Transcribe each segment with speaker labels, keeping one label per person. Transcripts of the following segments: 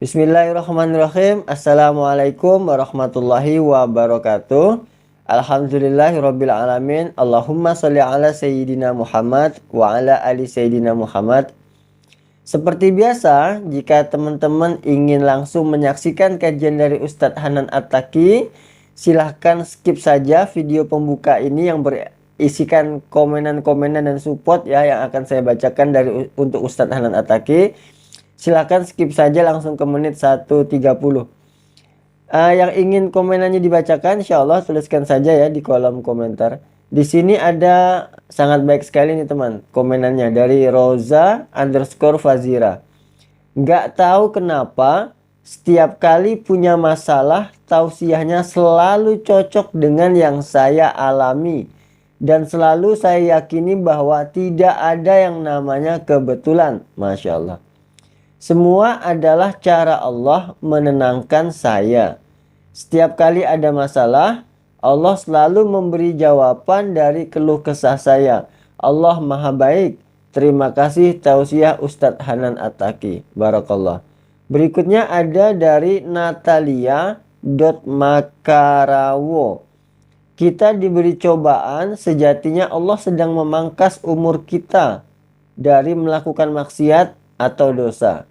Speaker 1: Bismillahirrahmanirrahim. Assalamualaikum warahmatullahi wabarakatuh. Alhamdulillahirabbil alamin. Allahumma sholli ala sayyidina Muhammad wa ala ali sayyidina Muhammad. Seperti biasa, jika teman-teman ingin langsung menyaksikan kajian dari Ustadz Hanan At-Taki, silahkan skip saja video pembuka ini yang berisikan komenan-komenan dan support ya yang akan saya bacakan untuk Ustadz Hanan At-Taki. Silahkan skip saja langsung ke menit 1:30. Yang ingin komenannya dibacakan, insya Allah tuliskan saja ya di kolom komentar. Di sini ada sangat baik sekali nih teman, komenannya dari Roza_Fazira. Nggak tahu kenapa setiap kali punya masalah, tausiahnya selalu cocok dengan yang saya alami. Dan selalu saya yakini bahwa tidak ada yang namanya kebetulan. Masya Allah. Semua adalah cara Allah menenangkan saya. Setiap kali ada masalah, Allah selalu memberi jawaban dari keluh kesah saya. Allah Maha Baik. Terima kasih tausiah Ustadz Hanan At-Taki. Barakallah. Berikutnya ada dari Natalia.Makarawo. Kita diberi cobaan, sejatinya Allah sedang memangkas umur kita dari melakukan maksiat atau dosa.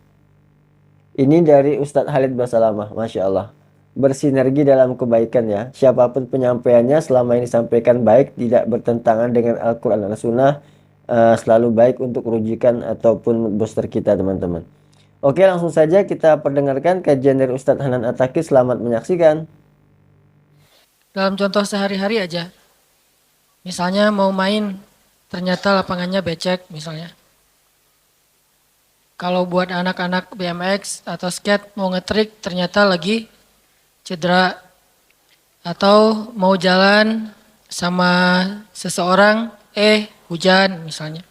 Speaker 1: Ini dari Ustadz Khalid Basalamah, Masya Allah. Bersinergi dalam kebaikan ya. Siapapun penyampaiannya selama ini sampaikan baik, tidak bertentangan dengan Al-Quran dan Sunnah, selalu baik untuk rujukan ataupun booster kita teman-teman. Oke, langsung saja kita perdengarkan kajian dari Ustadz Hanan At-Taki. Selamat menyaksikan.
Speaker 2: Dalam contoh sehari-hari aja. Misalnya mau main, ternyata lapangannya becek misalnya. Kalau buat anak-anak BMX atau skate mau ngetrik ternyata lagi cedera. Atau mau jalan sama seseorang, hujan misalnya.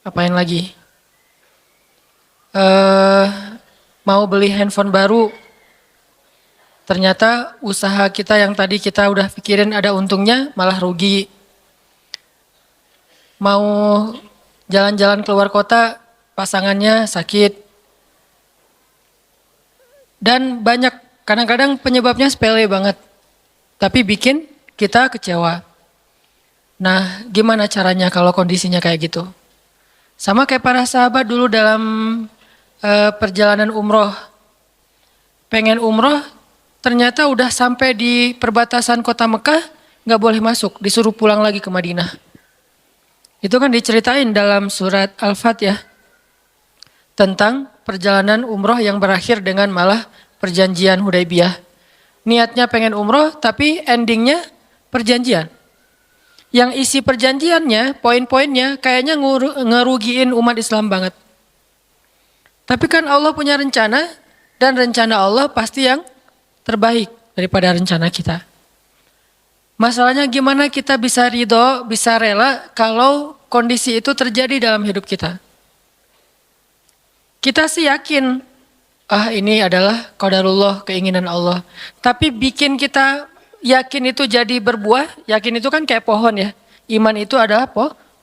Speaker 2: Apain lagi? Mau beli handphone baru, ternyata usaha kita yang tadi kita udah pikirin ada untungnya malah rugi. Mau jalan-jalan keluar kota, pasangannya sakit. Dan banyak, kadang-kadang penyebabnya sepele banget. Tapi bikin kita kecewa. Nah, gimana caranya kalau kondisinya kayak gitu? Sama kayak para sahabat dulu dalam perjalanan umroh. Pengen umroh, ternyata udah sampai di perbatasan kota Mekah, gak boleh masuk, disuruh pulang lagi ke Madinah. Itu kan diceritain dalam surat Al-Fat ya. Tentang perjalanan umroh yang berakhir dengan malah perjanjian Hudaybiyah. Niatnya pengen umroh tapi endingnya perjanjian. Yang isi perjanjiannya, poin-poinnya kayaknya ngerugiin umat Islam banget. Tapi kan Allah punya rencana dan rencana Allah pasti yang terbaik daripada rencana kita. Masalahnya gimana kita bisa ridho, bisa rela kalau kondisi itu terjadi dalam hidup kita. Kita sih yakin, ini adalah qadarullah, keinginan Allah. Tapi bikin kita yakin itu jadi berbuah, yakin itu kan kayak pohon ya. Iman itu adalah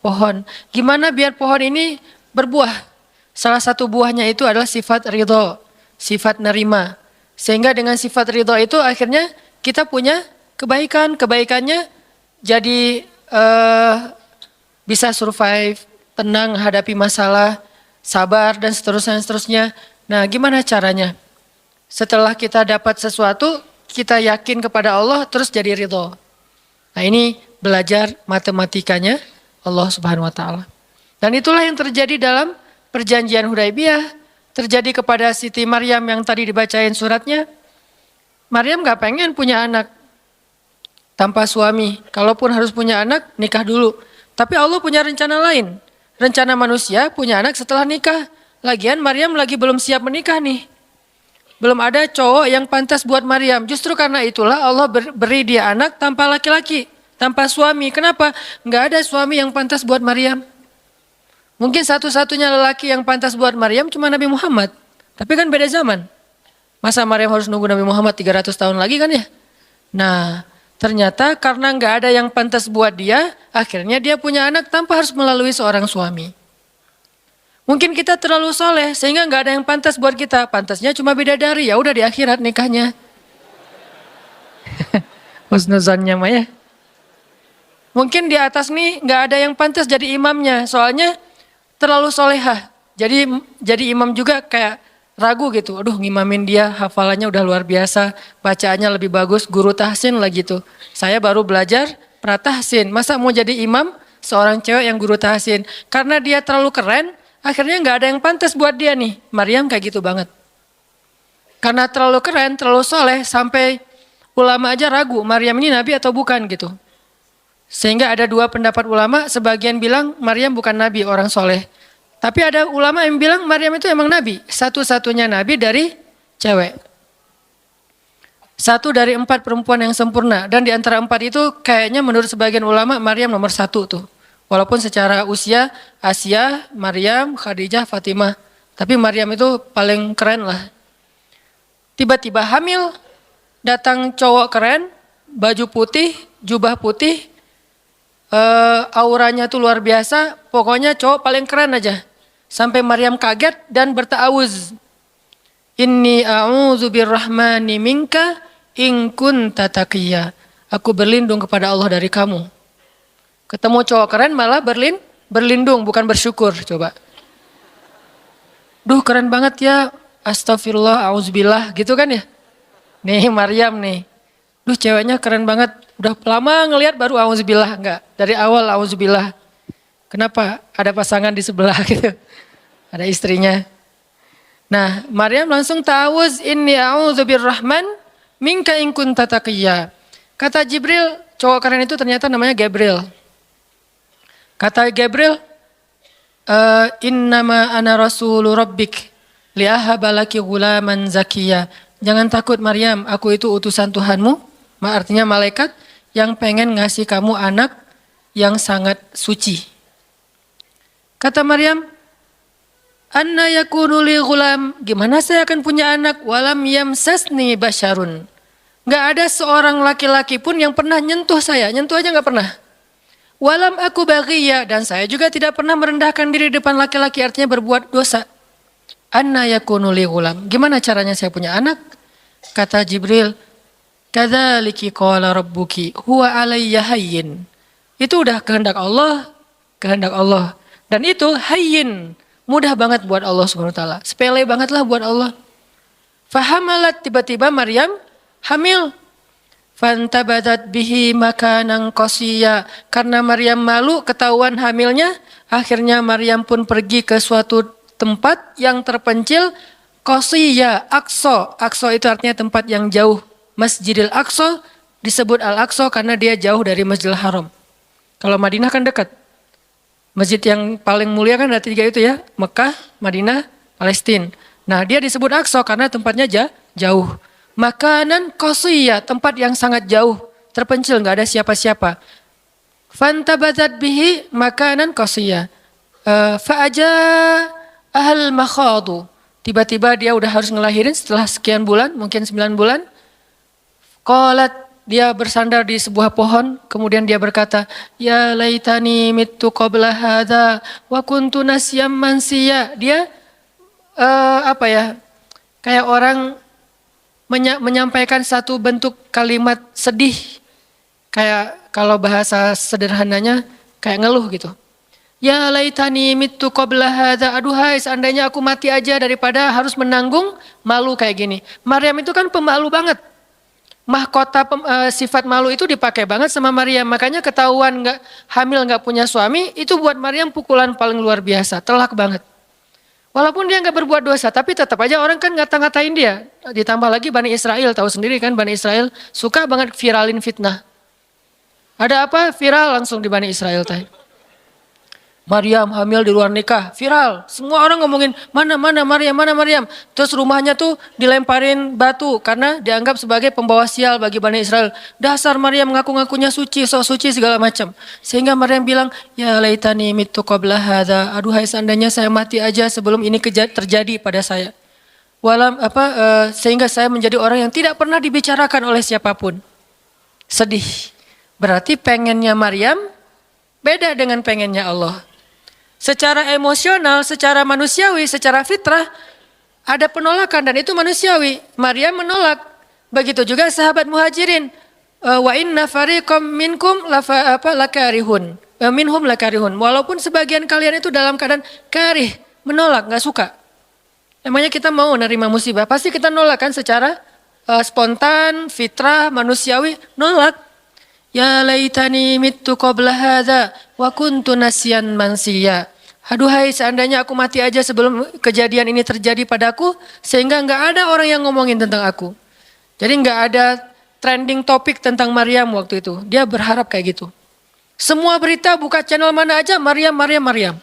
Speaker 2: pohon. Gimana biar pohon ini berbuah? Salah satu buahnya itu adalah sifat ridho, sifat nerima. Sehingga dengan sifat ridho itu akhirnya kita punya kebaikan. Kebaikannya jadi bisa survive, tenang hadapi masalah, sabar dan seterusnya. Nah, gimana caranya? Setelah kita dapat sesuatu, kita yakin kepada Allah terus jadi ridho. Nah, ini belajar matematikanya Allah Subhanahu wa taala. Dan itulah yang terjadi dalam perjanjian Hudaybiyah, terjadi kepada Siti Maryam yang tadi dibacain suratnya. Maryam gak pengen punya anak tanpa suami. Kalaupun harus punya anak, nikah dulu. Tapi Allah punya rencana lain. Rencana manusia punya anak setelah nikah. Lagian Maryam lagi belum siap menikah nih. Belum ada cowok yang pantas buat Maryam. Justru karena itulah Allah beri dia anak tanpa laki-laki. Tanpa suami. Kenapa? Gak ada suami yang pantas buat Maryam. Mungkin satu-satunya lelaki yang pantas buat Maryam cuma Nabi Muhammad. Tapi kan beda zaman. Masa Maryam harus nunggu Nabi Muhammad 300 tahun lagi kan ya? Nah, ternyata karena nggak ada yang pantas buat dia, akhirnya dia punya anak tanpa harus melalui seorang suami. Mungkin kita terlalu soleh sehingga nggak ada yang pantas buat kita. Pantasnya cuma bidadari, ya udah di akhirat nikahnya. Husnuzonnya mah ya. Mungkin di atas nih nggak ada yang pantas jadi imamnya, soalnya terlalu solehah. Jadi imam juga kayak ragu gitu. Aduh, ngimamin dia, hafalannya udah luar biasa, bacaannya lebih bagus, guru tahsin lah gitu. Saya baru belajar pratahsin, masa mau jadi imam seorang cewek yang guru tahsin? Karena dia terlalu keren, akhirnya nggak ada yang pantas buat dia nih. Maryam kayak gitu banget. Karena terlalu keren, terlalu soleh, sampai ulama aja ragu, Maryam ini nabi atau bukan gitu. Sehingga ada dua pendapat ulama, sebagian bilang Maryam bukan nabi, orang soleh. Tapi ada ulama yang bilang Maryam itu emang nabi, satu-satunya nabi dari cewek. Satu dari 4 perempuan yang sempurna. Dan di antara 4 itu kayaknya menurut sebagian ulama Maryam nomor 1 tuh. Walaupun secara usia Asia, Maryam, Khadijah, Fatimah. Tapi Maryam itu paling keren lah. Tiba-tiba hamil, datang cowok keren, baju putih, jubah putih, auranya tuh luar biasa, pokoknya cowok paling keren aja. Sampai Maryam kaget dan berta'awuz. Inni a'udzu birrahmani minka in kunta taqiyya. Aku berlindung kepada Allah dari kamu. Ketemu cowok keren malah berlindung, bukan bersyukur, coba. Duh, keren banget ya. Astagfirullah, auzubillah, gitu kan ya. Nih Maryam nih. Duh, ceweknya keren banget. Udah lama ngelihat baru auzubillah, enggak. Dari awal auzubillah. Kenapa? Ada pasangan di sebelah gitu. Ada istrinya. Nah, Maryam langsung ta'awuz, inni a'udzu birrahman minka in kunta taqiyya. Kata Jibril, cowok keren itu ternyata namanya Gabriel. Kata Gabriel, innama ana rasulu rabbik li'ahaba laki ghulaman zakiyya. Jangan takut Maryam, aku itu utusan Tuhanmu, artinya malaikat yang pengen ngasih kamu anak yang sangat suci. Kata Maryam, anna yakunu li ghulam, gimana saya akan punya anak, walam yamsasni basyarun. Gak ada seorang laki-laki pun yang pernah nyentuh saya, nyentuh aja gak pernah. Walam aku baghiyya, dan saya juga tidak pernah merendahkan diri depan laki-laki, artinya berbuat dosa. Anna yakunu li ghulam, gimana caranya saya punya anak? Kata Jibril, kadzaliki qala rabbuki huwa alayya hayyin. Itu udah kehendak Allah, kehendak Allah. Dan itu hayyin, mudah banget buat Allah Subhanahu wa taala. Sepele banget lah buat Allah. Fahamalat, tiba-tiba Maryam hamil. Fantabadat bihi makanan qasiyya. Karena Maryam malu ketahuan hamilnya, akhirnya Maryam pun pergi ke suatu tempat yang terpencil, qasiyya, Aqsa. Aqsa itu artinya tempat yang jauh. Masjidil Aqsa disebut Al-Aqsa karena dia jauh dari Masjidil Haram. Kalau Madinah kan dekat. Masjid yang paling mulia kan ada 3 itu ya, Mekah, Madinah, Palestina. Nah, dia disebut Aqsa karena tempatnya jauh. Makanan qasiyya, tempat yang sangat jauh, terpencil, nggak ada siapa-siapa. Fantabadat bihi makanan qasiyya. Fa'aja ahal makhadu. Tiba-tiba dia udah harus ngelahirin setelah sekian bulan, mungkin 9 bulan. Qalat, dia bersandar di sebuah pohon, kemudian dia berkata, ya laitani mittu qabla hadza wa kuntu nasyam mansiya. Dia kayak orang menyampaikan satu bentuk kalimat sedih, kayak kalau bahasa sederhananya kayak ngeluh gitu. Ya laitani mittu qabla hadza, aduhai seandainya aku mati aja daripada harus menanggung malu kayak gini. Maryam itu kan pemalu banget. Mahkota sifat malu itu dipakai banget sama Maryam. Makanya ketahuan hamil nggak punya suami, itu buat Maryam pukulan paling luar biasa, telak banget. Walaupun dia nggak berbuat dosa, tapi tetap aja orang kan ngata-ngatain dia. Ditambah lagi Bani Israel, tahu sendiri kan Bani Israel suka banget viralin fitnah. Ada apa? Viral langsung di Bani Israel teh. Maryam hamil di luar nikah, viral. Semua orang ngomongin mana Maryam, mana Maryam. Terus rumahnya tuh dilemparin batu karena dianggap sebagai pembawa sial bagi Bani Israel. Dasar Maryam ngaku-ngakunya suci, sok suci segala macam. Sehingga Maryam bilang, ya laitani mittu qabla hadza. Aduhai seandainya saya mati aja sebelum ini terjadi pada saya. Sehingga saya menjadi orang yang tidak pernah dibicarakan oleh siapapun. Sedih. Berarti pengennya Maryam beda dengan pengennya Allah. Secara emosional, secara manusiawi, secara fitrah, ada penolakan dan itu manusiawi. Maryam menolak. Begitu juga sahabat muhajirin. Wa inna fariqam minkum lakarihun. Minhum lakarihun. Walaupun sebagian kalian itu dalam keadaan karih, menolak, nggak suka. Emangnya kita mau nerima musibah? Pasti kita nolak kan secara spontan, fitrah, manusiawi, nolak. Ya laitani mittu qabla hadza wa kuntu nasyan mansiya. Aduhai seandainya aku mati aja sebelum kejadian ini terjadi padaku, sehingga nggak ada orang yang ngomongin tentang aku. Jadi nggak ada trending topik tentang Maryam waktu itu. Dia berharap kayak gitu. Semua berita buka channel mana aja Maryam, Maryam, Maryam.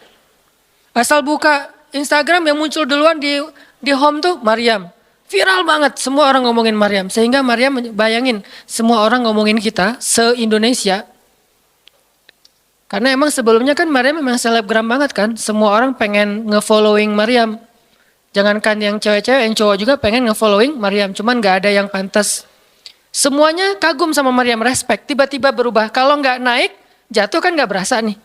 Speaker 2: Asal buka Instagram yang muncul duluan di home tuh Maryam. Viral banget, semua orang ngomongin Maryam. Sehingga Maryam bayangin, semua orang ngomongin kita se-Indonesia. Karena emang sebelumnya kan Maryam memang selebgram banget kan. Semua orang pengen nge-following Maryam. Jangankan yang cewek-cewek, yang cowok juga pengen nge-following Maryam. Cuman gak ada yang pantas. Semuanya kagum sama Maryam, respect. Tiba-tiba berubah. Kalau gak naik, jatuh kan gak berasa nih.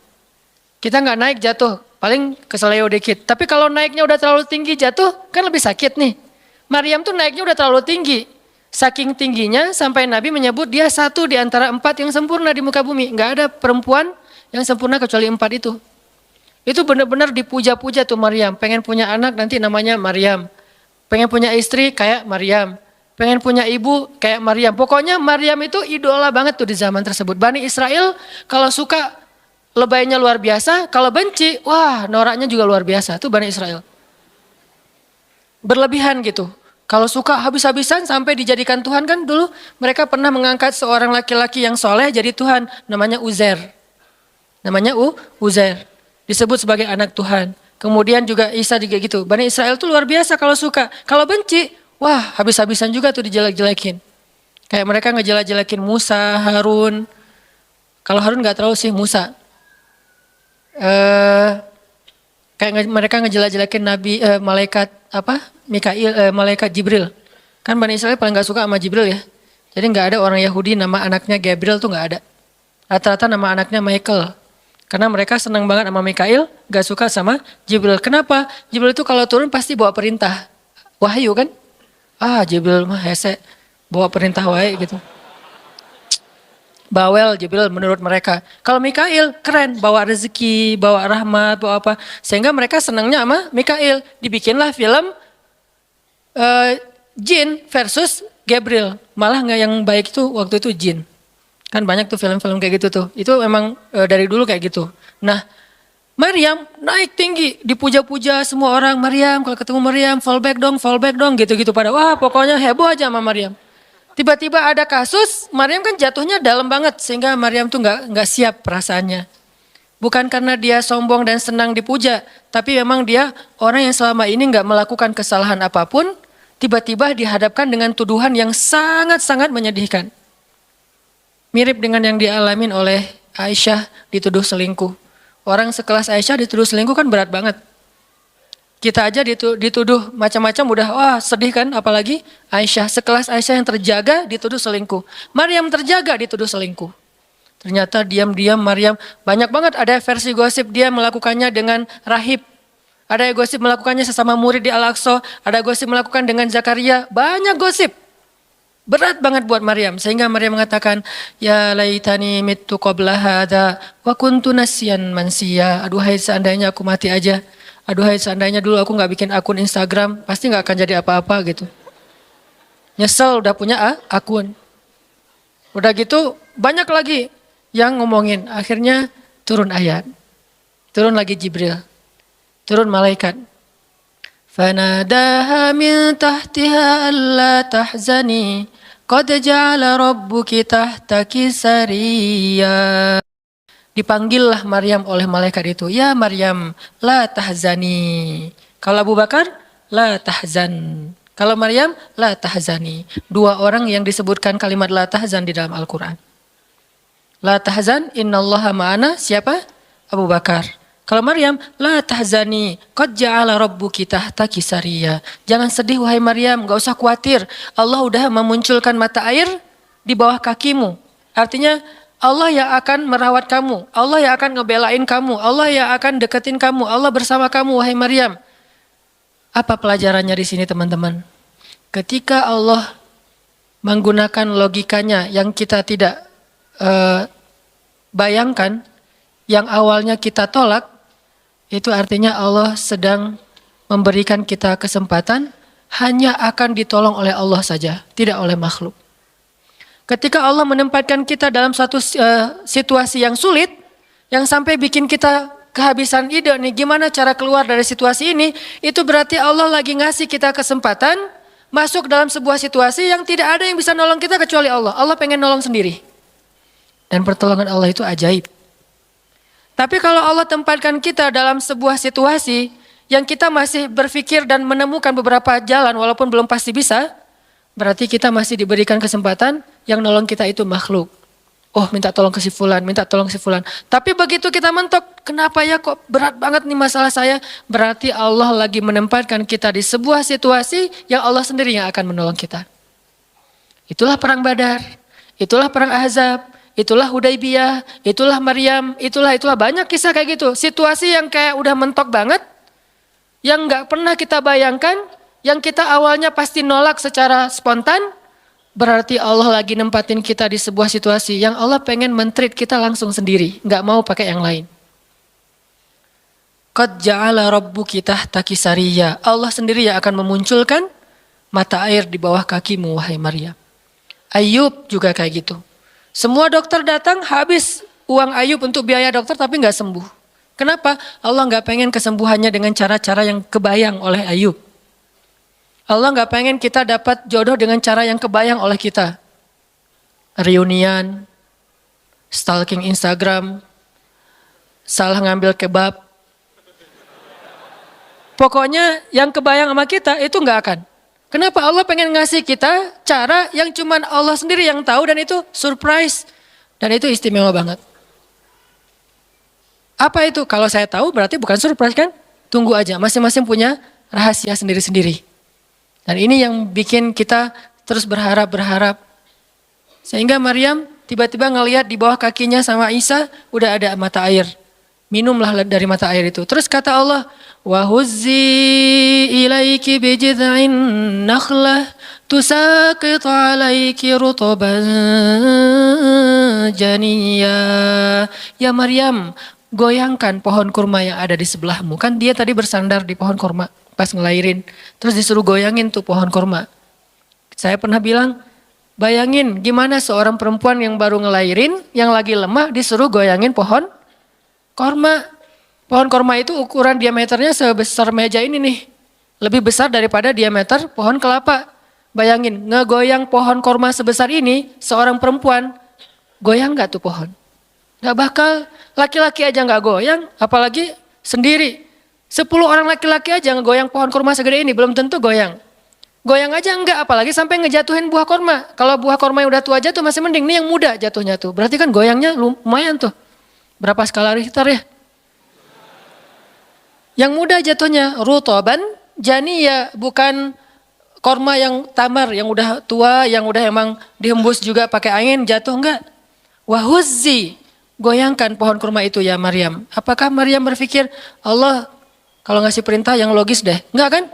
Speaker 2: Kita gak naik, jatuh. Paling keseleo dikit. Tapi kalau naiknya udah terlalu tinggi, jatuh kan lebih sakit nih. Maryam tuh naiknya udah terlalu tinggi. Saking tingginya sampai Nabi menyebut dia satu di antara 4 yang sempurna di muka bumi. Gak ada perempuan yang sempurna kecuali 4 itu. Itu benar-benar dipuja-puja tuh Maryam. Pengen punya anak nanti namanya Maryam. Pengen punya istri kayak Maryam. Pengen punya ibu kayak Maryam. Pokoknya Maryam itu idola banget tuh di zaman tersebut. Bani Israel kalau suka lebaynya luar biasa. Kalau benci, wah noraknya juga luar biasa. Itu Bani Israel. Berlebihan gitu. Kalau suka habis-habisan sampai dijadikan Tuhan kan dulu mereka pernah mengangkat seorang laki-laki yang soleh jadi Tuhan. Namanya Uzair. Namanya Uzair. Disebut sebagai anak Tuhan. Kemudian juga Isa juga gitu. Bani Israel tuh luar biasa kalau suka. Kalau benci, wah habis-habisan juga tuh dijelek-jelekin. Kayak mereka ngejelek-jelekin Musa, Harun. Kalau Harun gak terlalu sih Musa. Kayak mereka ngejelek-jelekin Nabi, malaikat Mikail, malaikat Jibril. Kan Bani Israel paling gak suka sama Jibril ya. Jadi gak ada orang Yahudi nama anaknya Gabriel tuh gak ada. Rata-rata nama anaknya Michael. Karena mereka senang banget sama Mikail, gak suka sama Jibril. Kenapa? Jibril itu kalau turun pasti bawa perintah. Wahyu kan? Jibril mah hese, bawa perintah wae gitu. Bawel Jibril menurut mereka. Kalau Mikail keren, bawa rezeki, bawa rahmat, bawa apa. Sehingga mereka senangnya sama Mikail. Dibikinlah film Jin versus Gabriel. Malah nggak yang baik itu waktu itu Jin. Kan banyak tuh film-film kayak gitu tuh. Itu memang dari dulu kayak gitu. Nah Maryam naik tinggi, dipuja-puja semua orang. Maryam, kalau ketemu Maryam, fallback dong, gitu-gitu pada. Wah pokoknya heboh aja sama Maryam. Tiba-tiba ada kasus, Maryam kan jatuhnya dalam banget. Sehingga Maryam tuh nggak siap perasaannya. Bukan karena dia sombong dan senang dipuja. Tapi memang dia orang yang selama ini nggak melakukan kesalahan apapun. Tiba-tiba dihadapkan dengan tuduhan yang sangat-sangat menyedihkan. Mirip dengan yang dialamin oleh Aisyah dituduh selingkuh. Orang sekelas Aisyah dituduh selingkuh kan berat banget. Kita aja dituduh macam-macam udah wah sedih kan, apalagi Aisyah. Sekelas Aisyah yang terjaga dituduh selingkuh. Maryam terjaga dituduh selingkuh. Ternyata diam-diam Maryam banyak banget ada versi gosip dia melakukannya dengan rahib. Ada yang gosip melakukannya sesama murid di Al-Aqsa. Ada gosip melakukan dengan Zakaria. Banyak gosip. Berat banget buat Maryam. Sehingga Maryam mengatakan, ya laitani mittu qabla hadza wa kuntu nasyan mansiya. Aduhai seandainya aku mati aja. Aduhai seandainya dulu aku gak bikin akun Instagram. Pasti gak akan jadi apa-apa gitu. Nyesel udah punya akun. Udah gitu banyak lagi yang ngomongin. Akhirnya turun ayat. Turun lagi Jibril. Turun malaikat. Fanadaha min tahtiha alla tahzani. Qad ja'ala rabbuki tahtaki sariyya. Dipanggillah Maryam oleh malaikat itu. Ya Maryam, la tahzani. Kalau Abu Bakar, la tahzan. Kalau Maryam, la tahzani. Dua orang yang disebutkan kalimat la tahzan di dalam Al-Quran. La tahzan, innallaha ma'ana. Siapa? Abu Bakar. Kalau Maryam, la tahzani, qad ja'ala rabbuki tahtaki sariyya. Jangan sedih wahai Maryam, gak usah khawatir. Allah udah memunculkan mata air di bawah kakimu. Artinya Allah yang akan merawat kamu, Allah yang akan ngebelain kamu, Allah yang akan deketin kamu, Allah bersama kamu wahai Maryam. Apa pelajarannya di sini teman-teman? Ketika Allah menggunakan logikanya yang kita tidak bayangkan, yang awalnya kita tolak, itu artinya Allah sedang memberikan kita kesempatan hanya akan ditolong oleh Allah saja, tidak oleh makhluk. Ketika Allah menempatkan kita dalam satu situasi yang sulit, yang sampai bikin kita kehabisan ide nih, gimana cara keluar dari situasi ini, itu berarti Allah lagi ngasih kita kesempatan masuk dalam sebuah situasi yang tidak ada yang bisa nolong kita kecuali Allah. Allah pengen nolong sendiri. Dan pertolongan Allah itu ajaib. Tapi kalau Allah tempatkan kita dalam sebuah situasi yang kita masih berpikir dan menemukan beberapa jalan walaupun belum pasti bisa, berarti kita masih diberikan kesempatan yang nolong kita itu makhluk. Oh, minta tolong ke si fulan, minta tolong ke si fulan. Tapi begitu kita mentok, kenapa ya kok berat banget nih masalah saya? Berarti Allah lagi menempatkan kita di sebuah situasi yang Allah sendiri yang akan menolong kita. Itulah perang Badar, itulah perang Ahzab, itulah Hudaybiyah, itulah Maryam, itulah banyak kisah kayak gitu. Situasi yang kayak udah mentok banget, yang gak pernah kita bayangkan, yang kita awalnya pasti nolak secara spontan, berarti Allah lagi nempatin kita di sebuah situasi yang Allah pengen men-treat kita langsung sendiri, gak mau pakai yang lain. Qad ja'ala rabbuki tahtaki sariyya. Allah sendiri yang akan memunculkan mata air di bawah kakimu wahai Maryam. Ayub juga kayak gitu. Semua dokter datang habis uang Ayub untuk biaya dokter tapi gak sembuh. Kenapa? Allah gak pengen kesembuhannya dengan cara-cara yang kebayang oleh Ayub. Allah gak pengen kita dapat jodoh dengan cara yang kebayang oleh kita. Reunian, stalking Instagram, salah ngambil kebab. Pokoknya yang kebayang sama kita itu gak akan. Kenapa? Allah pengen ngasih kita cara yang cuman Allah sendiri yang tahu dan itu surprise. Dan itu istimewa banget. Apa itu? Kalau saya tahu berarti bukan surprise kan? Tunggu aja, masing-masing punya rahasia sendiri-sendiri. Dan ini yang bikin kita terus berharap. Sehingga Maryam tiba-tiba ngelihat di bawah kakinya sama Isa udah ada mata air. Minumlah dari mata air itu. Terus kata Allah, wa huzzi ilaiki bijid'in nakhlah tusaqit alaiki rutaban janiyya. Ya Maryam, goyangkan pohon kurma yang ada di sebelahmu. Kan dia tadi bersandar di pohon kurma pas ngelahirin. Terus disuruh goyangin tuh pohon kurma. Saya pernah bilang, bayangin gimana seorang perempuan yang baru ngelahirin, yang lagi lemah disuruh goyangin pohon kurma. Pohon kurma itu ukuran diameternya sebesar meja ini nih. Lebih besar daripada diameter pohon kelapa. Bayangin, ngegoyang pohon kurma sebesar ini, seorang perempuan, goyang gak tuh pohon? Gak bakal, laki-laki aja gak goyang, apalagi sendiri. 10 orang laki-laki aja ngegoyang pohon kurma segede ini, belum tentu goyang. Goyang aja enggak, apalagi sampai ngejatuhin buah kurma. Kalau buah kurma yang udah tua jatuh masih mending, nih yang muda jatuhnya tuh. Berarti kan goyangnya lumayan tuh. Berapa skala Richter ya? Yang muda jatuhnya rutoban, janiyya, bukan kurma yang tamar, yang udah tua, yang udah emang dihembus juga pakai angin, jatuh enggak. Wahuzzi, goyangkan pohon kurma itu ya Maryam. Apakah Maryam berpikir, Allah kalau ngasih perintah yang logis deh? Enggak kan?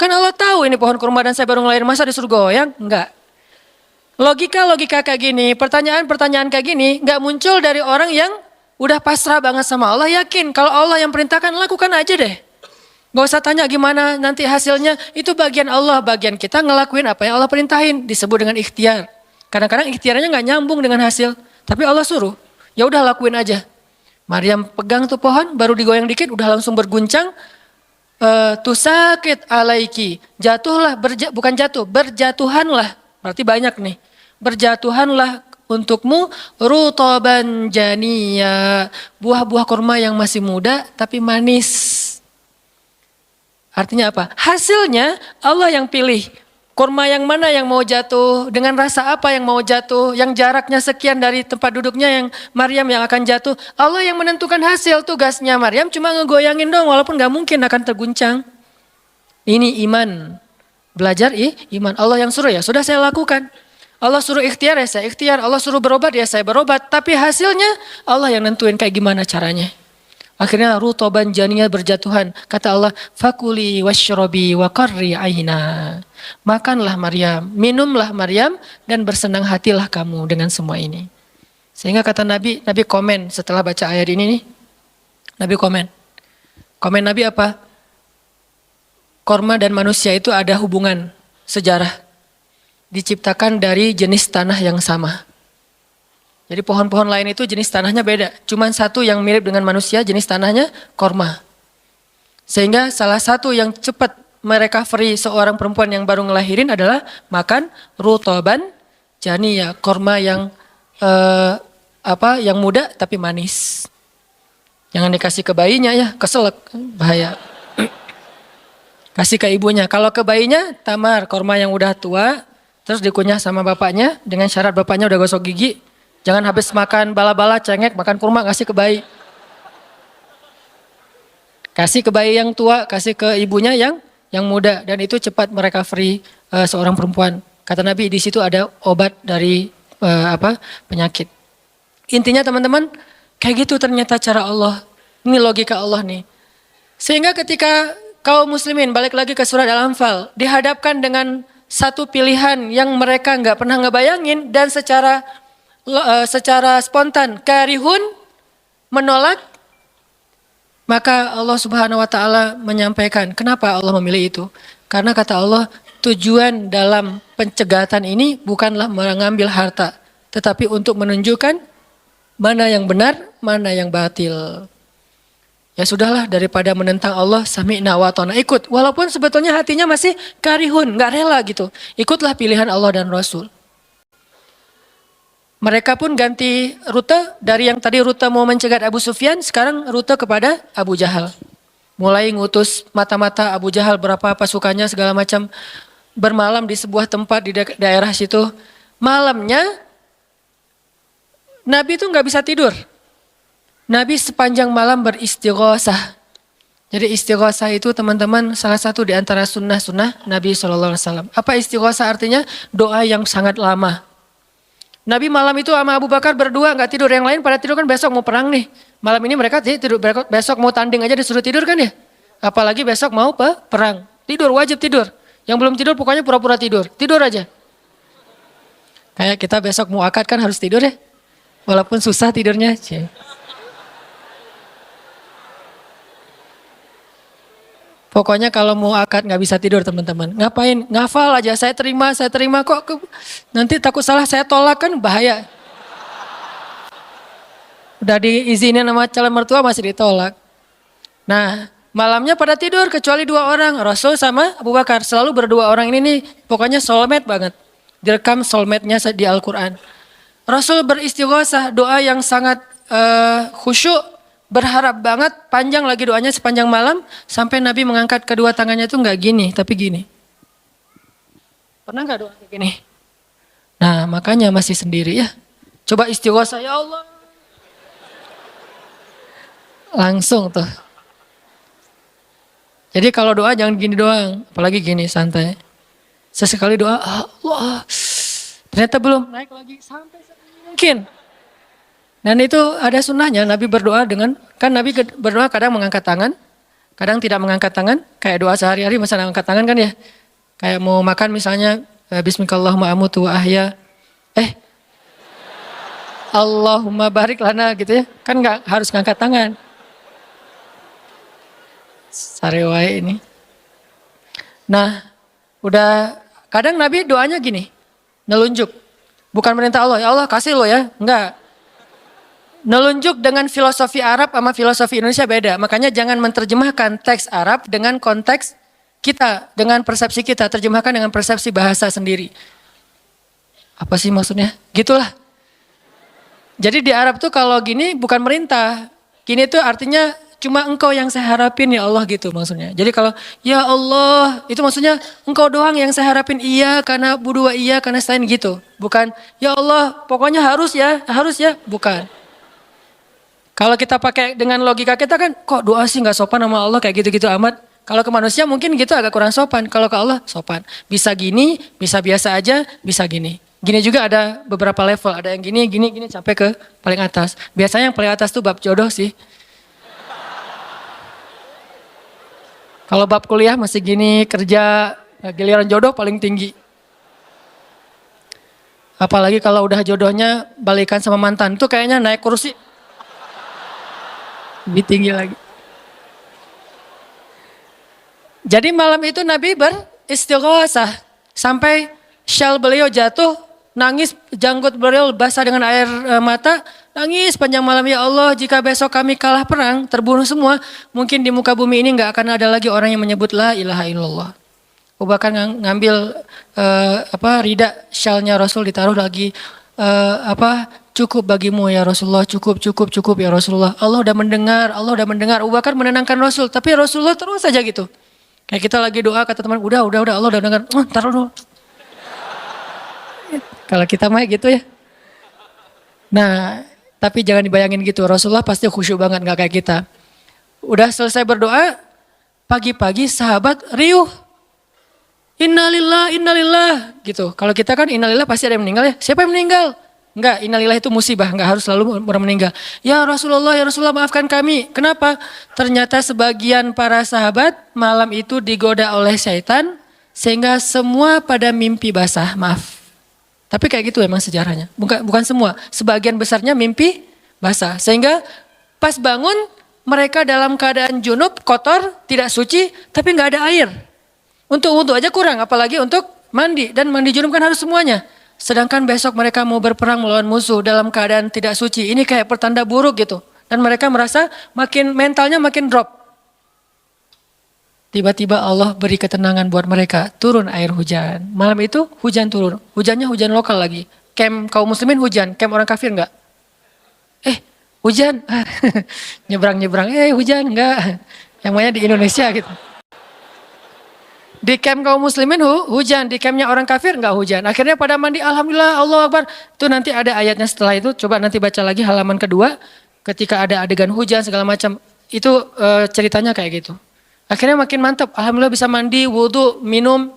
Speaker 2: Kan Allah tahu ini pohon kurma dan saya baru ngelahirin, masa disuruh goyang? Enggak. Logika kayak gini, pertanyaan kayak gini enggak muncul dari orang yang udah pasrah banget sama Allah, yakin kalau Allah yang perintahkan lakukan aja deh. Gak usah tanya gimana nanti hasilnya, itu bagian Allah, bagian kita ngelakuin apa yang Allah perintahin, disebut dengan ikhtiar. Kadang-kadang ikhtiarnya gak nyambung dengan hasil, tapi Allah suruh, ya udah lakuin aja. Maryam pegang tuh pohon, baru digoyang dikit udah langsung berguncang. Tusakit alaiki, jatuhlah, bukan jatuh, berjatuhanlah, berarti banyak nih. Berjatuhanlah untukmu rutoban janiyya, buah-buah kurma yang masih muda tapi manis. Artinya apa? Hasilnya Allah yang pilih. Kurma yang mana yang mau jatuh, dengan rasa apa yang mau jatuh, yang jaraknya sekian dari tempat duduknya yang Maryam yang akan jatuh. Allah yang menentukan hasil, tugasnya Maryam cuma ngegoyangin dong walaupun gak mungkin akan terguncang. Ini iman. Belajar iman. Allah yang suruh ya sudah saya lakukan. Allah suruh ikhtiar ya saya ikhtiar, Allah suruh berobat ya saya berobat. Tapi hasilnya Allah yang nentuin kayak gimana caranya. Akhirnya rutoban janinya berjatuhan. Kata Allah, fakuli washrobi wa qarri aina. Makanlah Maryam, minumlah Maryam, dan bersenang hatilah kamu dengan semua ini. Sehingga kata Nabi, Nabi komen setelah baca ayat ini nih. Nabi komen. Komen Nabi apa? Korma dan manusia itu ada hubungan sejarah. Diciptakan dari jenis tanah yang sama. Jadi pohon-pohon lain itu jenis tanahnya beda. Cuman satu yang mirip dengan manusia, jenis tanahnya korma. Sehingga salah satu yang cepat merecovery seorang perempuan yang baru ngelahirin adalah makan rutoban janiya, korma yang yang muda tapi manis. Jangan dikasih ke bayinya ya, keselak, bahaya. Kasih ke ibunya. Kalau ke bayinya, tamar, korma yang udah tua, terus dikunyah sama bapaknya dengan syarat bapaknya udah gosok gigi. Jangan habis makan bala-bala, cengek, makan kurma, kasih ke bayi. Kasih ke bayi yang tua, kasih ke ibunya yang muda. Dan itu cepat merecovery seorang perempuan. Kata Nabi, di situ ada obat dari penyakit. Intinya teman-teman, kayak gitu ternyata cara Allah. Ini logika Allah nih. Sehingga ketika kaum muslimin, balik lagi ke surat Al-Anfal, dihadapkan dengan satu pilihan yang mereka nggak pernah ngebayangin dan secara spontan karihun menolak, maka Allah Subhanahu wa taala menyampaikan kenapa Allah memilih itu. Karena kata Allah, tujuan dalam pencegatan ini bukanlah mengambil harta, tetapi untuk menunjukkan mana yang benar, mana yang batil. Ya sudahlah, daripada menentang Allah, sami'na wa ata'na, ikut. Walaupun sebetulnya hatinya masih karihun, nggak rela gitu. Ikutlah pilihan Allah dan Rasul. Mereka pun ganti rute dari yang tadi rute mau mencegat Abu Sufyan, sekarang rute kepada Abu Jahal. Mulai ngutus mata-mata Abu Jahal berapa pasukannya segala macam, bermalam di sebuah tempat di daerah situ. Malamnya Nabi itu nggak bisa tidur. Nabi sepanjang malam beristighosah. Jadi istighosah itu teman-teman salah satu di antara sunnah-sunnah Nabi SAW. Apa istighosah artinya? Doa yang sangat lama. Nabi malam itu sama Abu Bakar berdua nggak tidur, yang lain pada tidur kan besok mau perang nih. Malam ini mereka tidur, besok mau tanding aja disuruh tidur kan ya. Apalagi besok mau perang. Tidur, wajib tidur. Yang belum tidur pokoknya pura-pura tidur. Tidur aja. Kayak kita besok mau akad kan harus tidur ya. Walaupun susah tidurnya. Pokoknya kalau mau akad nggak bisa tidur teman-teman. Ngapain? Ngafal aja, saya terima kok. Nanti takut salah saya tolak kan bahaya. Udah diizinin sama calon mertua masih ditolak. Nah malamnya pada tidur kecuali dua orang. Rasul sama Abu Bakar. Selalu berdua orang ini nih pokoknya soulmate banget. Direkam soulmate-nya di Al-Quran. Rasul beristighosah, doa yang sangat khusyuk. Berharap banget, panjang lagi doanya sepanjang malam, sampai Nabi mengangkat kedua tangannya itu nggak gini, tapi gini. Pernah nggak doa kayak gini? Nah makanya masih sendiri ya. Coba istighosah, ya Allah. Langsung tuh. Jadi kalau doa jangan gini doang, apalagi gini santai. Sesekali doa, Allah. Ternyata belum, naik lagi sampai mungkin. Dan itu ada sunnahnya, Nabi berdoa dengan, kan Nabi berdoa kadang mengangkat tangan, kadang tidak mengangkat tangan, kayak doa sehari-hari misalnya angkat tangan kan ya. Kayak mau makan misalnya, Bismillahirrahmanirrahim amutu wa ahya, Allahumma barik lana gitu ya, kan nggak harus ngangkat tangan. Sarewai ini. Nah, udah kadang Nabi doanya gini, nelunjuk. Bukan perintah Allah, ya Allah kasih lo ya, enggak. Nelunjuk dengan filosofi Arab sama filosofi Indonesia beda. Makanya jangan menerjemahkan teks Arab dengan konteks kita, dengan persepsi kita. Terjemahkan dengan persepsi bahasa sendiri. Apa sih maksudnya? Gitulah. Jadi di Arab tuh kalau gini bukan merintah. Gini tuh artinya cuma engkau yang saya harapin ya Allah gitu maksudnya. Jadi kalau ya Allah itu maksudnya engkau doang yang saya harapin, iya karena budua iya karena selain gitu. Bukan ya Allah pokoknya harus ya, bukan. Kalau kita pakai dengan logika kita kan, kok doa sih nggak sopan sama Allah kayak gitu-gitu amat. Kalau ke manusia mungkin gitu agak kurang sopan. Kalau ke Allah sopan. Bisa gini, bisa biasa aja, bisa gini. Gini juga ada beberapa level, ada yang gini, gini, gini sampai ke paling atas. Biasanya yang paling atas tuh bab jodoh sih. Kalau bab kuliah masih gini, kerja, giliran jodoh paling tinggi. Apalagi kalau udah jodohnya balikan sama mantan, tuh kayaknya naik kursi. Lebih tinggi lagi. Jadi malam itu Nabi beristighosah sampai syal beliau jatuh, nangis, janggut beliau basah dengan air mata, nangis panjang malam, ya Allah, jika besok kami kalah perang, terbunuh semua, mungkin di muka bumi ini nggak akan ada lagi orang yang menyebut la ilaha illallah. Abu Bakar ngambil rida syalnya Rasul, ditaruh lagi, cukup bagimu ya Rasulullah, cukup ya Rasulullah. Allah udah mendengar. Abu Bakar menenangkan Rasul, tapi Rasulullah terus saja gitu. Kayak kita lagi doa, kata teman, udah Allah udah dengar, taruh dulu. Kalau kita mah gitu ya. Nah, tapi jangan dibayangin gitu, Rasulullah pasti khusyuk banget, gak kayak kita. Udah selesai berdoa, pagi-pagi sahabat riuh. Innalillah gitu. Kalau kita kan innalillah pasti ada yang meninggal ya. Siapa yang meninggal? Enggak, innalillah itu musibah, enggak harus selalu orang meninggal. Ya Rasulullah maafkan kami. Kenapa? Ternyata sebagian para sahabat malam itu digoda oleh syaitan sehingga semua pada mimpi basah, maaf. Tapi kayak gitu emang sejarahnya. Bukan semua, sebagian besarnya mimpi basah. Sehingga pas bangun mereka dalam keadaan junub, kotor, tidak suci, tapi enggak ada air. Untuk wudhu aja kurang, apalagi untuk mandi. Dan mandi junub kan harus semuanya. Sedangkan besok mereka mau berperang melawan musuh dalam keadaan tidak suci. Ini kayak pertanda buruk gitu. Dan mereka merasa mentalnya makin drop. Tiba-tiba Allah beri ketenangan buat mereka. Turun air hujan. Malam itu hujan turun. Hujannya hujan lokal lagi. Camp kaum muslimin hujan. Camp orang kafir enggak? Hujan. Nyebrang-nyebrang. Hujan enggak. Yang namanya di Indonesia gitu. Di camp kaum muslimin hujan, di campnya orang kafir enggak hujan. Akhirnya pada mandi, alhamdulillah, Allahu Akbar. Itu nanti ada ayatnya setelah itu, coba nanti baca lagi halaman kedua. Ketika ada adegan hujan segala macam, itu ceritanya kayak gitu. Akhirnya makin mantap, alhamdulillah bisa mandi, wudhu, minum.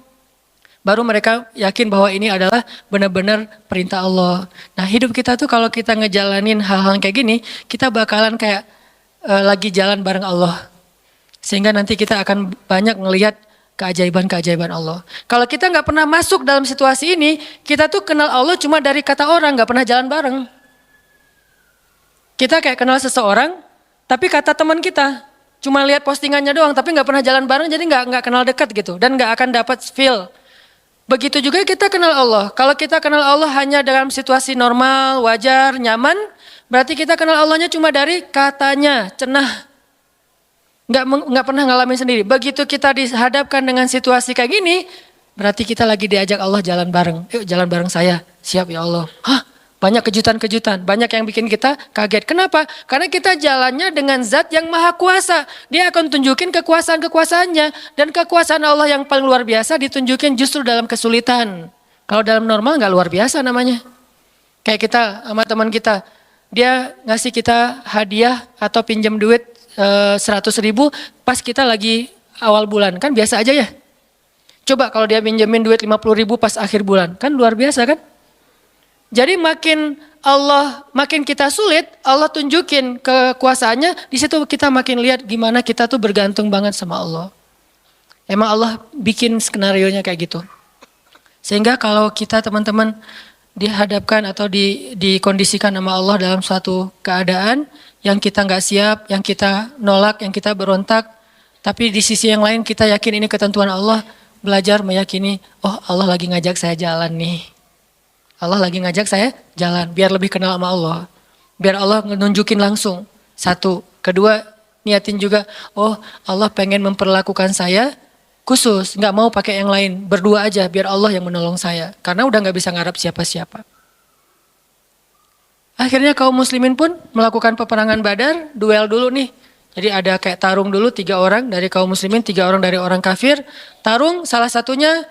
Speaker 2: Baru mereka yakin bahwa ini adalah benar-benar perintah Allah. Nah hidup kita tuh kalau kita ngejalanin hal-hal kayak gini, kita bakalan kayak lagi jalan bareng Allah. Sehingga nanti kita akan banyak ngelihat keajaiban-keajaiban Allah. Kalau kita nggak pernah masuk dalam situasi ini, kita tuh kenal Allah cuma dari kata orang, nggak pernah jalan bareng. Kita kayak kenal seseorang, tapi kata teman kita, cuma lihat postingannya doang, tapi nggak pernah jalan bareng, jadi nggak kenal dekat gitu, dan nggak akan dapat feel. Begitu juga kita kenal Allah. Kalau kita kenal Allah hanya dalam situasi normal, wajar, nyaman, berarti kita kenal Allahnya cuma dari katanya, cenah. Nggak pernah ngalamin sendiri. Begitu kita dihadapkan dengan situasi kayak gini, berarti kita lagi diajak Allah jalan bareng. Yuk jalan bareng saya, siap ya Allah. Banyak kejutan-kejutan, banyak yang bikin kita kaget. Kenapa? Karena kita jalannya dengan zat yang maha kuasa. Dia akan tunjukin kekuasaan-kekuasaannya. Dan kekuasaan Allah yang paling luar biasa ditunjukin justru dalam kesulitan. Kalau dalam normal nggak luar biasa namanya. Kayak kita sama teman kita, dia ngasih kita hadiah atau pinjam duit 100.000 pas kita lagi awal bulan, kan biasa aja ya. Coba kalau dia pinjemin duit 50.000 pas akhir bulan, kan luar biasa kan. Jadi makin kita sulit, Allah tunjukin kekuasaannya, di situ kita makin lihat gimana kita tuh bergantung banget sama Allah. Emang Allah bikin skenario-nya kayak gitu. Sehingga kalau kita teman-teman dihadapkan atau dikondisikan sama Allah dalam suatu keadaan yang kita nggak siap, yang kita nolak, yang kita berontak, tapi di sisi yang lain kita yakin ini ketentuan Allah, belajar meyakini, oh Allah lagi ngajak saya jalan nih. Allah lagi ngajak saya jalan, biar lebih kenal sama Allah. Biar Allah nunjukin langsung. Satu. Kedua, niatin juga, oh Allah pengen memperlakukan saya khusus, nggak mau pakai yang lain. Berdua aja, biar Allah yang menolong saya. Karena udah nggak bisa ngarap siapa-siapa. Akhirnya kaum muslimin pun melakukan peperangan Badar, duel dulu nih. Jadi ada kayak tarung dulu 3 orang dari kaum muslimin, 3 orang dari orang kafir. Tarung salah satunya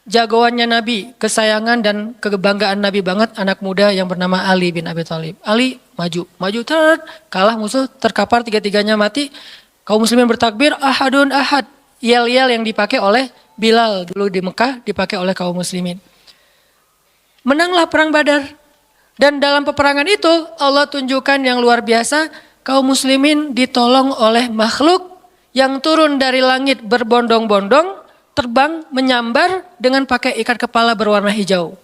Speaker 2: jagoannya Nabi, kesayangan dan kebanggaan Nabi banget, anak muda yang bernama Ali bin Abi Thalib. Ali maju, kalah musuh, terkapar 3-3-nya mati. Kaum muslimin bertakbir, ahadun ahad. Yel-yel yang dipakai oleh Bilal dulu di Mekah, dipakai oleh kaum muslimin. Menanglah perang Badar. Dan dalam peperangan itu Allah tunjukkan yang luar biasa, kaum muslimin ditolong oleh makhluk yang turun dari langit berbondong-bondong, terbang menyambar dengan pakai ikat kepala berwarna hijau.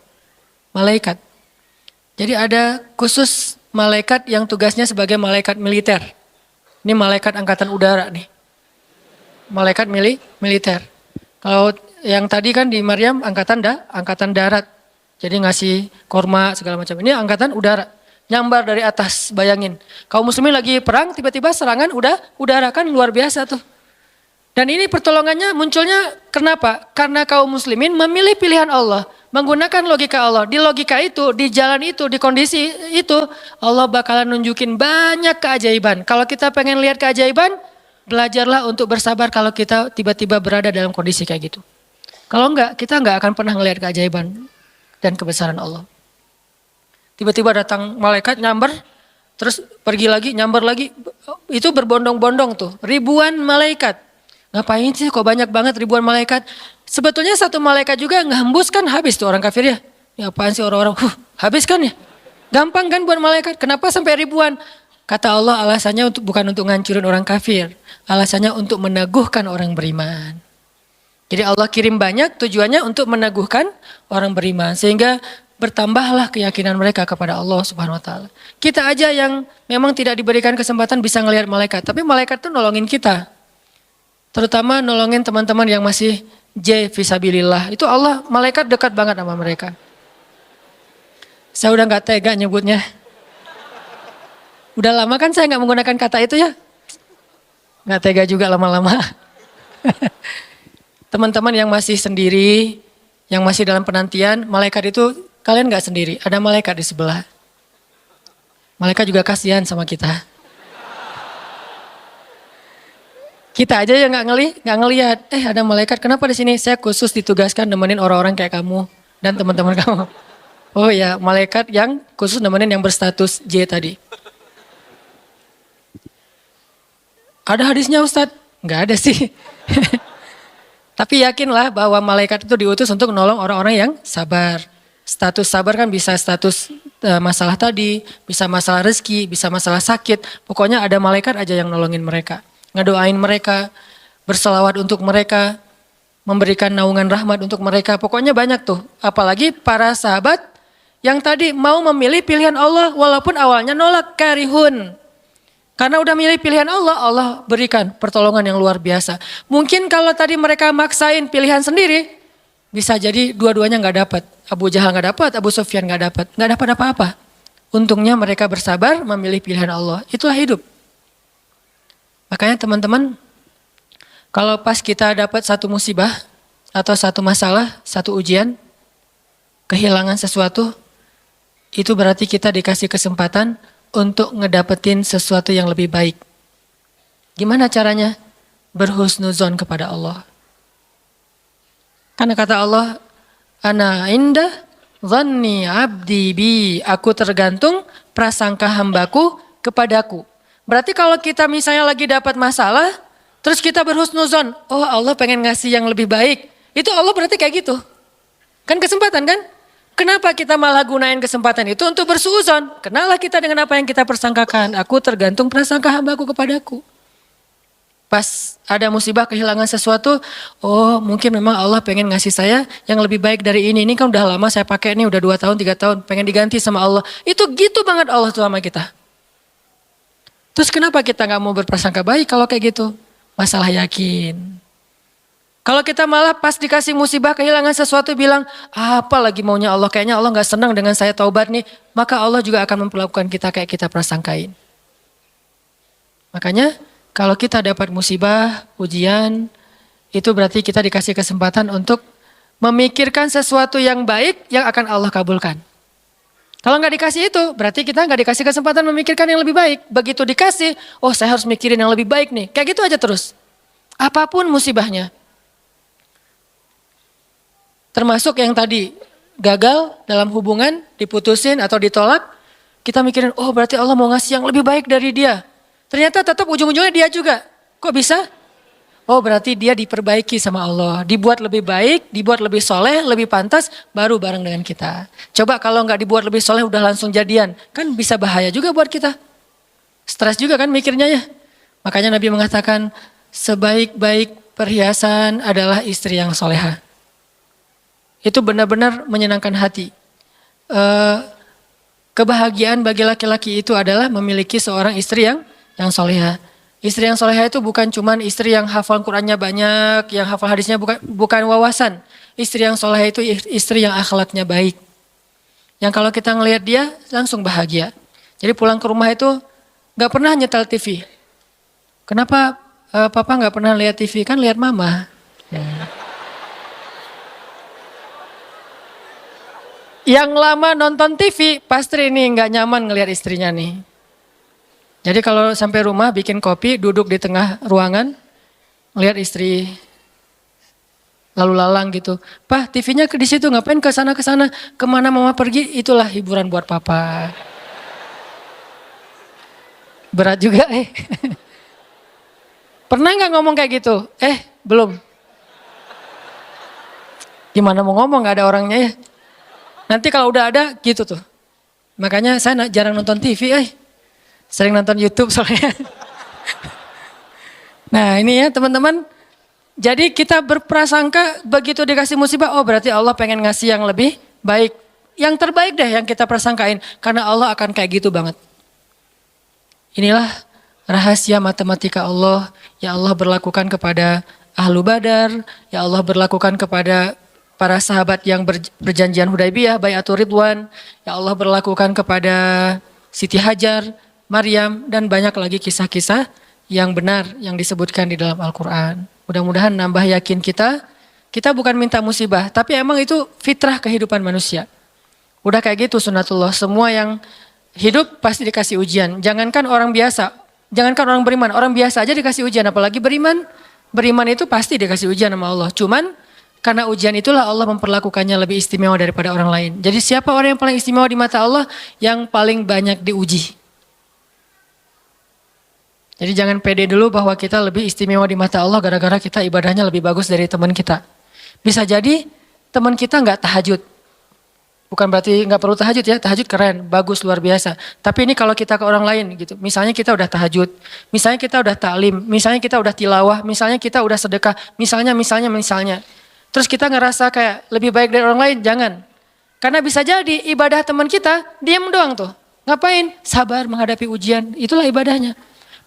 Speaker 2: Malaikat. Jadi ada khusus malaikat yang tugasnya sebagai malaikat militer. Ini malaikat angkatan udara nih. Malaikat militer. Kalau yang tadi kan di Maryam angkatan darat. Jadi ngasih korma segala macam. Ini angkatan udara. Nyambar dari atas, bayangin. Kaum muslimin lagi perang, tiba-tiba serangan udara kan luar biasa tuh. Dan ini pertolongannya munculnya kenapa? Karena kaum muslimin memilih pilihan Allah. Menggunakan logika Allah. Di logika itu, di jalan itu, di kondisi itu, Allah bakalan nunjukin banyak keajaiban. Kalau kita pengen lihat keajaiban, belajarlah untuk bersabar kalau kita tiba-tiba berada dalam kondisi kayak gitu. Kalau enggak, kita enggak akan pernah ngelihat keajaiban dan kebesaran Allah. Tiba-tiba datang malaikat nyamber, terus pergi lagi, nyamber lagi. Itu berbondong-bondong tuh, ribuan malaikat. Ngapain sih kok banyak banget ribuan malaikat? Sebetulnya satu malaikat juga ngehembus kan habis tuh orang kafir ya. Ya apaan sih orang-orang, habis kan ya. Gampang kan buat malaikat, kenapa sampai ribuan? Kata Allah alasannya bukan untuk ngancurin orang kafir. Alasannya untuk meneguhkan orang beriman. Jadi Allah kirim banyak tujuannya untuk meneguhkan orang beriman. Sehingga bertambahlah keyakinan mereka kepada Allah Subhanahu wa taala. Kita aja yang memang tidak diberikan kesempatan bisa ngelihat malaikat. Tapi malaikat tuh nolongin kita. Terutama nolongin teman-teman yang masih fisabilillah. Itu Allah, malaikat dekat banget sama mereka. Saya udah gak tega nyebutnya. Udah lama kan saya gak menggunakan kata itu ya. Gak tega juga lama-lama. Teman-teman yang masih sendiri, yang masih dalam penantian, malaikat itu kalian gak sendiri, ada malaikat di sebelah. Malaikat juga kasihan sama kita. Kita aja yang nggak ngelihat, ada malaikat, kenapa di sini? Saya khusus ditugaskan nemenin orang-orang kayak kamu dan teman-teman kamu. Oh ya, malaikat yang khusus nemenin yang berstatus J tadi. Ada hadisnya Ustadz? Nggak ada sih. Tapi yakinlah bahwa malaikat itu diutus untuk menolong orang-orang yang sabar. Status sabar kan bisa status masalah tadi, bisa masalah rezeki, bisa masalah sakit. Pokoknya ada malaikat aja yang nolongin mereka. Ngedoain mereka, berselawat untuk mereka, memberikan naungan rahmat untuk mereka. Pokoknya banyak tuh. Apalagi para sahabat yang tadi mau memilih pilihan Allah walaupun awalnya nolak, karihun. Karena udah milih pilihan Allah, Allah berikan pertolongan yang luar biasa. Mungkin kalau tadi mereka maksain pilihan sendiri, bisa jadi dua-duanya nggak dapat. Abu Jahal nggak dapat, Abu Sufyan nggak dapat apa-apa. Untungnya mereka bersabar memilih pilihan Allah. Itulah hidup. Makanya teman-teman, kalau pas kita dapat satu musibah atau satu masalah, satu ujian, kehilangan sesuatu, itu berarti kita dikasih kesempatan untuk ngedapetin sesuatu yang lebih baik. Gimana caranya? Berhusnuzon kepada Allah. Karena kata Allah, ana indah dhanni abdi bi, aku tergantung prasangka hambaku kepadaku. Berarti kalau kita misalnya lagi dapat masalah, terus kita berhusnuzon, oh Allah pengen ngasih yang lebih baik. Itu Allah berarti kayak gitu. Kan kesempatan kan? Kenapa kita malah gunain kesempatan itu untuk bersuuzon? Kenalah kita dengan apa yang kita persangkakan. Aku tergantung prasangka hambaku kepadaku. Pas ada musibah kehilangan sesuatu, oh mungkin memang Allah pengen ngasih saya yang lebih baik dari ini. Ini kan udah lama saya pakai nih, udah 2 tahun, 3 tahun, pengen diganti sama Allah. Itu gitu banget Allah tuh sama kita. Terus kenapa kita gak mau berprasangka baik kalau kayak gitu? Masalah yakin. Kalau kita malah pas dikasih musibah kehilangan sesuatu bilang, apa lagi maunya Allah, kayaknya Allah gak senang dengan saya taubat nih. Maka Allah juga akan memperlakukan kita kayak kita prasangkain. Makanya kalau kita dapat musibah, ujian, itu berarti kita dikasih kesempatan untuk memikirkan sesuatu yang baik yang akan Allah kabulkan. Kalau nggak dikasih itu, berarti kita nggak dikasih kesempatan memikirkan yang lebih baik. Begitu dikasih, oh saya harus mikirin yang lebih baik nih. Kayak gitu aja terus. Apapun musibahnya. Termasuk yang tadi, gagal dalam hubungan, diputusin atau ditolak. Kita mikirin, oh berarti Allah mau ngasih yang lebih baik dari dia. Ternyata tetap ujung-ujungnya dia juga. Kok bisa? Oh berarti dia diperbaiki sama Allah. Dibuat lebih baik, dibuat lebih soleh, lebih pantas, baru bareng dengan kita. Coba kalau nggak dibuat lebih soleh udah langsung jadian. Kan bisa bahaya juga buat kita. Stres juga kan mikirnya ya. Makanya Nabi mengatakan sebaik-baik perhiasan adalah istri yang soleha. Itu benar-benar menyenangkan hati. Kebahagiaan bagi laki-laki itu adalah memiliki seorang istri yang soleha. Istri yang soleha itu bukan cuman istri yang hafal Qurannya banyak, yang hafal hadisnya bukan wawasan. Istri yang soleha itu istri yang akhlaknya baik. Yang kalau kita ngelihat dia langsung bahagia. Jadi pulang ke rumah itu gak pernah nyetel TV. Kenapa papa gak pernah lihat TV? Kan lihat mama. Ya. Yang lama nonton TV pasti ini gak nyaman ngelihat istrinya nih. Jadi kalau sampai rumah bikin kopi, duduk di tengah ruangan, lihat istri lalu lalang gitu. Pak, TV-nya di situ, ngapain ke sana kemana mama pergi? Itulah hiburan buat papa. Berat juga Pernah nggak ngomong kayak gitu? Belum. Gimana mau ngomong nggak ada orangnya ya? Nanti kalau udah ada gitu tuh. Makanya saya jarang nonton TV Sering nonton YouTube soalnya. Nah ini ya teman-teman. Jadi kita berprasangka begitu dikasih musibah. Oh berarti Allah pengen ngasih yang lebih baik. Yang terbaik deh yang kita prasangkain. Karena Allah akan kayak gitu banget. Inilah rahasia matematika Allah. Ya Allah berlakukan kepada Ahlu Badar. Ya Allah berlakukan kepada para sahabat yang berjanjian Hudaybiyah. Bayatul Ridwan. Ya Allah berlakukan kepada Siti Hajar, Maryam, dan banyak lagi kisah-kisah yang benar yang disebutkan di dalam Al-Quran. Mudah-mudahan nambah yakin kita bukan minta musibah, tapi emang itu fitrah kehidupan manusia. Udah kayak gitu sunatullah, semua yang hidup pasti dikasih ujian. Jangankan orang biasa, jangankan orang beriman, orang biasa aja dikasih ujian, apalagi beriman. Beriman itu pasti dikasih ujian sama Allah, cuman karena ujian itulah Allah memperlakukannya lebih istimewa daripada orang lain. Jadi siapa orang yang paling istimewa di mata Allah? Yang paling banyak diuji. Jadi jangan pede dulu bahwa kita lebih istimewa di mata Allah gara-gara kita ibadahnya lebih bagus dari teman kita. Bisa jadi teman kita nggak tahajud. Bukan berarti nggak perlu tahajud ya, tahajud keren, bagus, luar biasa. Tapi ini kalau kita ke orang lain gitu, misalnya kita udah tahajud, misalnya kita udah taklim, misalnya kita udah tilawah, misalnya kita udah sedekah, misalnya. Terus kita ngerasa kayak lebih baik dari orang lain, jangan. Karena bisa jadi ibadah teman kita, diam doang tuh. Ngapain? Sabar menghadapi ujian, itulah ibadahnya.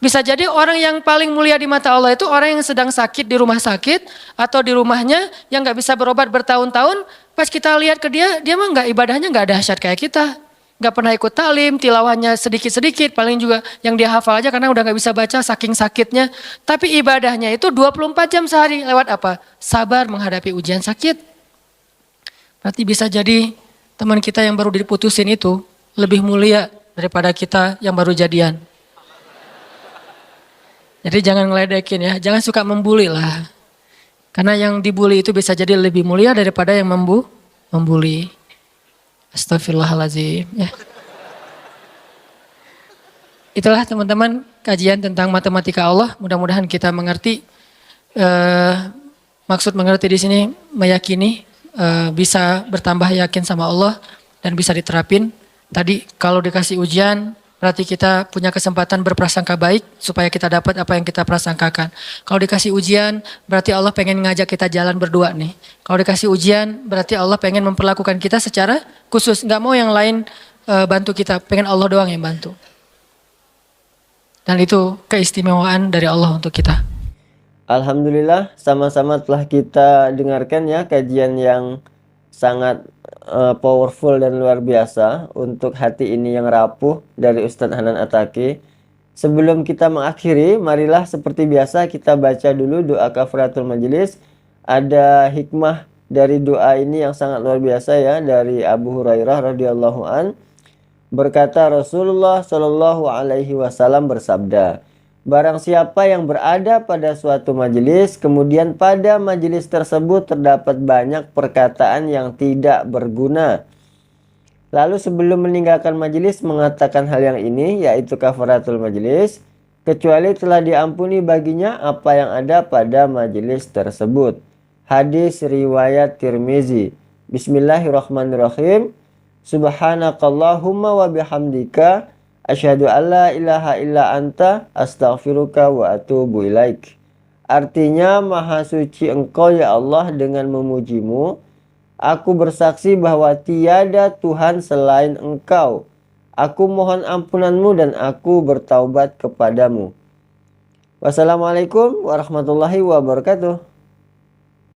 Speaker 2: Bisa jadi orang yang paling mulia di mata Allah itu orang yang sedang sakit di rumah sakit atau di rumahnya yang gak bisa berobat bertahun-tahun. Pas kita lihat ke dia mah ibadahnya gak dahsyat kayak kita. Gak pernah ikut talim, tilawahnya sedikit-sedikit, paling juga yang dia hafal aja karena udah gak bisa baca saking sakitnya. Tapi ibadahnya itu 24 jam sehari lewat apa? Sabar menghadapi ujian sakit. Berarti bisa jadi teman kita yang baru diputusin itu lebih mulia daripada kita yang baru jadian. Jadi jangan ngeledekin ya, jangan suka membuli lah. Karena yang dibully itu bisa jadi lebih mulia daripada yang membuli. Astagfirullahaladzim. Ya. Itulah teman-teman kajian tentang matematika Allah. Mudah-mudahan kita mengerti. Maksud mengerti di sini meyakini, bisa bertambah yakin sama Allah dan bisa diterapin. Tadi kalau dikasih ujian, berarti kita punya kesempatan berprasangka baik supaya kita dapat apa yang kita prasangkakan. Kalau dikasih ujian, berarti Allah pengen ngajak kita jalan berdua nih. Kalau dikasih ujian, berarti Allah pengen memperlakukan kita secara khusus. Nggak mau yang lain bantu kita, pengen Allah doang yang bantu. Dan itu keistimewaan dari Allah untuk kita.
Speaker 1: Alhamdulillah, sama-sama telah kita dengarkan ya kajian yang sangat powerful dan luar biasa untuk hati ini yang rapuh dari Ustadz Hanan Attaqi. Sebelum kita mengakhiri, marilah seperti biasa kita baca dulu doa kafaratul majelis. Ada hikmah dari doa ini yang sangat luar biasa ya, dari Abu Hurairah radhiyallahu an. Berkata Rasulullah Shallallahu alaihi wasallam bersabda, barang siapa yang berada pada suatu majelis, kemudian pada majelis tersebut terdapat banyak perkataan yang tidak berguna, lalu sebelum meninggalkan majelis mengatakan hal yang ini, yaitu kafaratul majelis, kecuali telah diampuni baginya apa yang ada pada majelis tersebut. Hadis riwayat Tirmizi. Bismillahirrahmanirrahim. Subhanakallahumma wa bihamdika asyhadu an la ilaha illa anta astaghfiruka wa atubu ilaik. Artinya, maha suci Engkau ya Allah dengan memujimu. Aku bersaksi bahwa tiada Tuhan selain Engkau. Aku mohon ampunanmu dan aku bertaubat kepadamu. Wassalamualaikum warahmatullahi wabarakatuh.